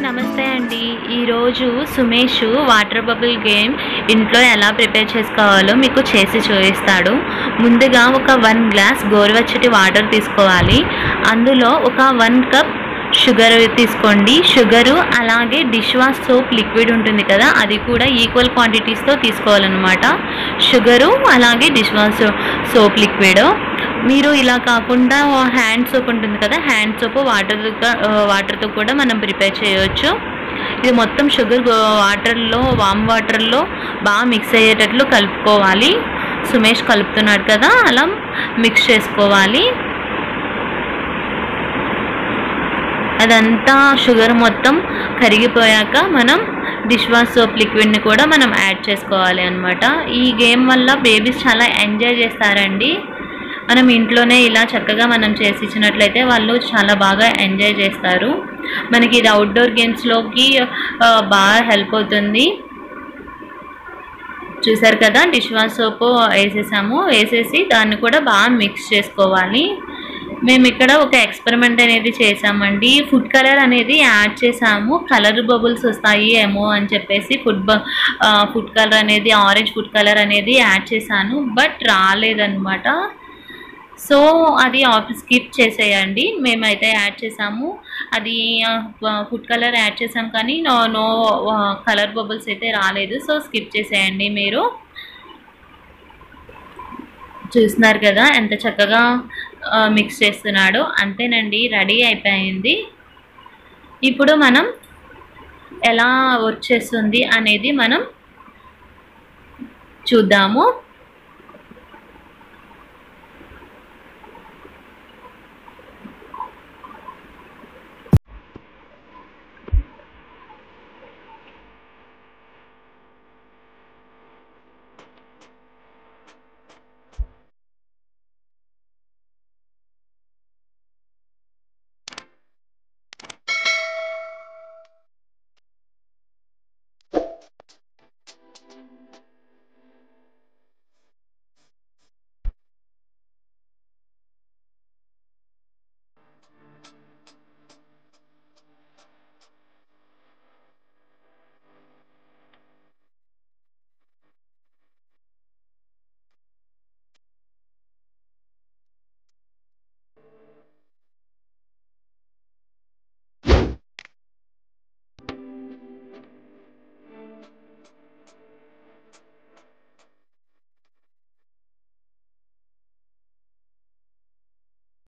నమస్తే అండి. ఈరోజు సుమేష్ వాటర్ బబుల్ గేమ్ ఇంట్లో ఎలా ప్రిపేర్ చేసుకోవాలో మీకు చేసి చూపిస్తాడు. ముందుగా ఒక 1 గ్లాస్ గోరువెచ్చటి వాటర్ తీసుకోవాలి. అందులో ఒక 1 కప్ షుగర్ తీసుకోండి. షుగరు అలాగే డిష్ వాష్ సోప్ లిక్విడ్ ఉంటుంది కదా, అది కూడా ఈక్వల్ క్వాంటిటీస్తో తీసుకోవాలన్నమాట. షుగరు అలాగే డిష్ వాష్ సోప్ లిక్విడ్. మీరు ఇలా కాకుండా హ్యాండ్ సోప్ ఉంటుంది కదా, హ్యాండ్ సోప్ వాటర్తో కూడా మనం ప్రిపేర్ చేయవచ్చు. ఇది మొత్తం షుగర్ వామ్ వాటర్లో బాగా మిక్స్ అయ్యేటట్లు కలుపుకోవాలి. సుమేష్ కలుపుతున్నాడు కదా, అలా మిక్స్ చేసుకోవాలి. అదంతా షుగర్ మొత్తం కరిగిపోయాక మనం డిష్ వాష్ సోప్ లిక్విడ్ని కూడా మనం యాడ్ చేసుకోవాలి అన్నమాట. ఈ గేమ్ వల్ల బేబీస్ చాలా ఎంజాయ్ చేస్తారండి. మనం ఇంట్లోనే ఇలా చక్కగా మనం చేసి ఇచ్చినట్లయితే వాళ్ళు చాలా బాగా ఎంజాయ్ చేస్తారు. మనకి ఇది అవుట్డోర్ గేమ్స్లోకి బాగా హెల్ప్ అవుతుంది. చూసారు కదా, డిష్ వాష్ సోప్ వేసేసి దాన్ని కూడా బాగా మిక్స్ చేసుకోవాలి. మేము ఇక్కడ ఒక ఎక్స్పెరిమెంట్ అనేది చేసామండి. ఫుడ్ కలర్ అనేది యాడ్ చేసాము. కలర్ బబుల్స్ వస్తాయి ఏమో అని చెప్పేసి ఫుడ్ కలర్ అనేది, ఆరెంజ్ ఫుడ్ కలర్ అనేది యాడ్ చేశాను, బట్ రాలేదన్నమాట. సో అది స్కిప్ చేసేయండి. మేమైతే యాడ్ చేసాము, అది ఫుడ్ కలర్ యాడ్ చేసాం కానీ నో కలర్ బబుల్స్ అయితే రాలేదు. సో స్కిప్ చేసేయండి. మీరు చూస్తున్నారు కదా ఎంత చక్కగా మిక్స్ చేస్తున్నాడు. అంతేనండి, రెడీ అయిపోయింది. ఇప్పుడు మనం ఎలా వర్క్ చేస్తుంది అనేది మనం చూద్దాము.